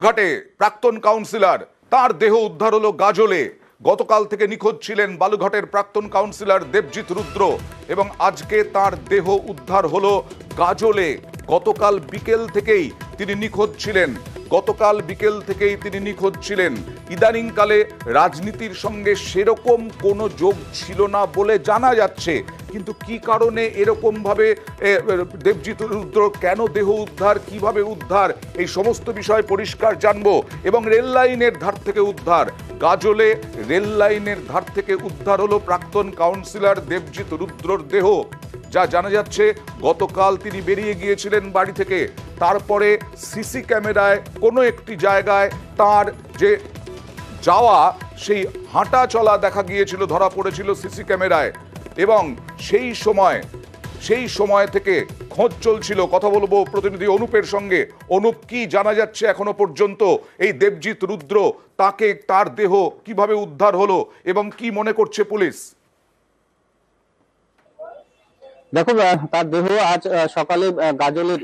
ঘাটে প্রাক্তন কাউন্সিলর তার দেহ উদ্ধার হলো গাজলে। গতকাল থেকে নিখোঁজ ছিলেন বালুঘাটের প্রাক্তন কাউন্সিলর দেবজিৎ রুদ্র এবং আজকে তার দেহ উদ্ধার হলো গাজলে। গতকাল বিকেল থেকেই তিনি নিখোঁজ ছিলেন। ইদানিংকালে রাজনীতির সঙ্গে সেরকম কোনো যোগ ছিল না বলে জানা যাচ্ছে, কিন্তু কি কারণে এরকম ভাবে দেবজিৎ রুদ্র কেন দেহ উদ্ধার, কিভাবে উদ্ধার, এই সমস্ত বিষয় পরিষ্কার জানবো। এবং রেল লাইনের ধার থেকে উদ্ধার, গাজলে রেল লাইনের ধার থেকে উদ্ধার হলো প্রাক্তন কাউন্সিলর দেবজিৎ রুদ্রর দেহ। যা জানা যাচ্ছে গতকাল তিনি বেরিয়ে গিয়েছিলেন বাড়ি থেকে, তারপরে সিসি ক্যামেরায় কোনো একটি জায়গায় তার যে যাওয়া সেই হাঁটা চলা দেখা গিয়েছিল, ধরা পড়েছিল সিসি ক্যামেরায়। এবং সেই সময় থেকে খোঁজ চলছিল। কথা বলবো প্রতিনিধি অনুপের সঙ্গে। অনুপ, কি জানা যাচ্ছে এখনো পর্যন্ত এই দেবজিৎ রুদ্র, তার দেহ কিভাবে উদ্ধার হলো এবং কি মনে করছে পুলিশ? দেখো, তার দেহ আজ সকালে গাজলের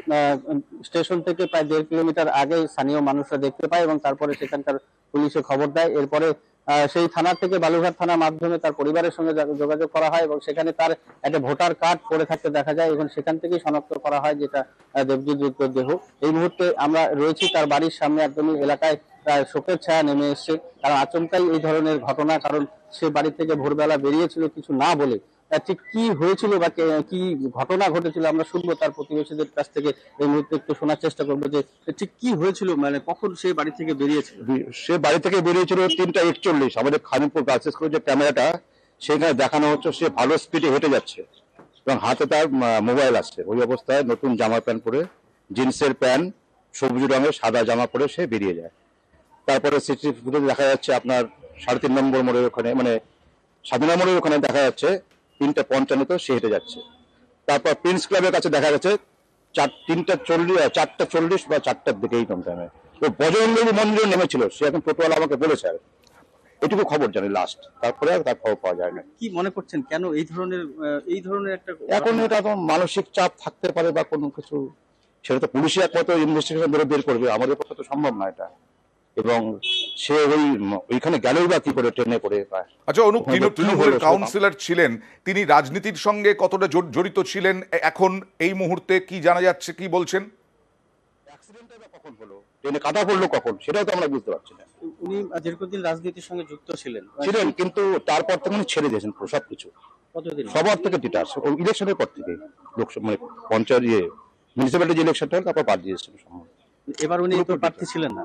স্টেশন থেকে প্রায় 1.5 কিলোমিটার আগে স্থানীয় মানুষরা দেখতে পায় এবং তারপরে সেখানকার পুলিশে খবর দেয়। এরপরে সেই থানা থেকে বালুঘাট থানার মাধ্যমে তার পরিবারের সঙ্গে যোগাযোগ করা হয় এবং সেখানে তার একটা ভোটার কার্ড পড়ে থাকতে দেখা যায় এবং সেখান থেকেই শনাক্ত করা হয় যেটা দেবজিৎ রুদ্রের দেহ। এই মুহূর্তে আমরা রয়েছি তার বাড়ির সামনে, একদমই এলাকায় প্রায় শোকের ছায়া নেমে এসছে। কারণ আচমকাই এই ধরনের ঘটনা, কারণ সে বাড়ি থেকে ভোরবেলা বেরিয়েছিল কিছু না বলে। ঠিক কি হয়েছিল বা কি ঘটনা ঘটেছিল আমরা শুনবো তার প্রতিবেশীদের কাছ থেকে। এই মুহূর্তে একটু শোনার চেষ্টা করবো যে ঠিক কি হয়েছিল, মানে কখন সে বাড়ি থেকে বেরিয়েছিল। সে বাড়ি থেকে বেরিয়েছিল 3:41। আমাদের খানিমপুর গার্লস স্কুলের যে ক্যামেরাটা, সেখানে দেখানো হচ্ছে সে ভালো স্পিডে হেঁটে যাচ্ছে এবং হাতে তার মোবাইল আসছে। ওই অবস্থায় নতুন জামা প্যান্ট পরে, জিন্সের প্যান্ট, সবুজ রঙের সাদা জামা পরে সে বেরিয়ে যায়। তারপরে সিসিটিভি ফুটেজ দেখা যাচ্ছে আপনার 3.5 নম্বর মোড়ের ওখানে, মানে স্বাধীনা মোড়ের ওখানে দেখা যাচ্ছে 3:55 সে হেঁটে যাচ্ছে। তারপর প্রিন্স ক্লাবের কাছে দেখা যাচ্ছে 4:40 বা 4টার দিকে এই টাইমে তো বজরঙ্গী মন্দিরে নেমেছিল সে। এখন টোটোওয়ালা আমাকে বলেছে, আর এটুকু খবর জানি লাস্ট, তারপরে আর তার খবর পাওয়া যায় না। কি মনে করছেন কেন এই ধরনের একটা এখন এটা তো মানসিক চাপ থাকতে পারে বা কোনো কিছু, সেটা তো পুলিশই একমাত্র ইনভেস্টিগেশন ধরে বের করবে, আমাদের পক্ষে তো সম্ভব না এটা। এবং সে ওইখানে গেলেই বা কি করে ট্রেনে করে। আচ্ছা অনুপ, তৃণমূলের কাউন্সিলর ছিলেন, তিনি রাজনীতির সঙ্গে কতটা জড়িত ছিলেন এখন এই মুহূর্তে কি জানা যাচ্ছে, কি বলছেন? অ্যাক্সিডেন্টটা কখন হলো, ট্রেনে কাটা পড়লো কখন, সেটাও তো আমরা বুঝতে পারছি না। উনি দীর্ঘদিন রাজনীতির সঙ্গে যুক্ত ছিলেন, কিন্তু তারপর থেকে উনি ছেড়ে দিয়েছেন সবকিছু, সবার থেকে ডিটাচ। ইলেকশনের পর থেকে লোকসভা মানে পঞ্চায়েত মিউনিসিপ্যালিটি যে ইলেকশনটা হল তারপর বাদ দিয়েছেন সম্ভবত। এবার উনি তো প্রার্থী ছিলেন না।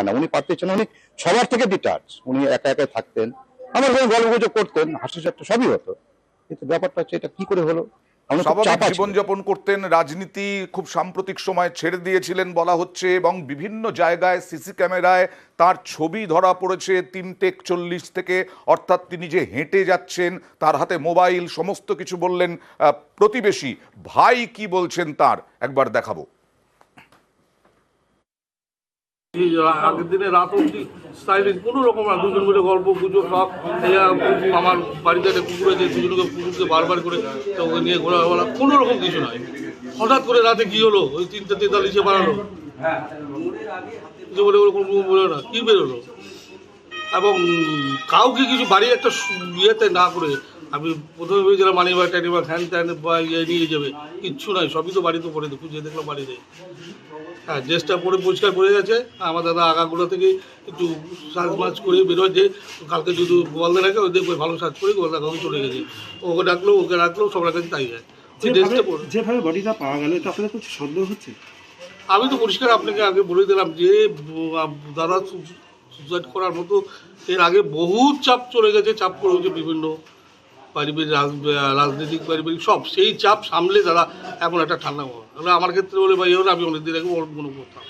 না, উনি প্রার্থী ছিলেন, উনি সবার থেকে ডিটাচ। উনি একা একা থাকতেন, আমার সঙ্গে গল্পগুজব করতেন, হাসি ঠাট্টা সবই হতো। কিন্তু ব্যাপারটা হচ্ছে এটা কি করে হলো। স্বাভাবিক জীবনযাপন করতেন, রাজনীতি খুব সাম্প্রতিক সময় ছেড়ে দিয়েছিলেন বলা হচ্ছে এবং বিভিন্ন জায়গায় সিসি ক্যামেরায় তার ছবি ধরা পড়েছে 3:41 থেকে, অর্থাৎ তিনি যে হেঁটে যাচ্ছেন, তার হাতে মোবাইল, সমস্ত কিছু বললেন। প্রতিবেশী ভাই কি বলছেন তার একবার দেখাবো। আগের দিনে রাত অব্দি স্টাইলিশ কোনো রকম দুজন মিলে গল্প গুজব সব। আমার বাড়িতে একটা কুকুর আছে, কুকুরকে বারবার করে ওকে নিয়ে ঘোরাফেরা, কোনো রকম কিছু নয়। হঠাৎ করে রাতে কি হলো, ওই 3:43 বাড়ালো, কিছু বলে কোনো বলে না কী বেরোলো। এবং কাউকে কিছু বাড়ির একটা ইয়েতে না করে, আমি প্রথমে ভেবেছিলাম মানি ব্যাগ টানি ব্যাগ হ্যান ত্যান বা ইয়ে নিয়ে যাবে, কিচ্ছু নয়, সবই তো বাড়িতে পড়ে খুঁজে দেখলাম বাড়িতে। হ্যাঁ, ড্রেসটা পরে পরিষ্কার করে গেছে। আমার দাদা আগাগুলো থেকে একটু সাজ মাজ করে বেরোয়, যে কালকে যদি গোয়ালদা রাখে ওই দেখবে ভালো সাজ করে গোয়ালদা কাউকে চলে গেছে। ওকে রাখলো সবার কাছে তাই যায়। যেভাবে বডিটা পাওয়া গেল, এটা আপনাদের কিছু সন্দেহ হচ্ছে? আমি তো পরিষ্কার আপনাকে আগে বলে দিলাম যে দাদা সুসাইড করার মতো এর আগে বহু চাপ চলে গেছে, চাপ করেছে বিভিন্ন পারিবারিক রাজনৈতিক পারিবারিক সব, সেই চাপ সামলে দাদা এখন একটা ঠান্ডা। আমার ক্ষেত্রে বলে বা আমি অনেকদিন আগে মনে করতাম।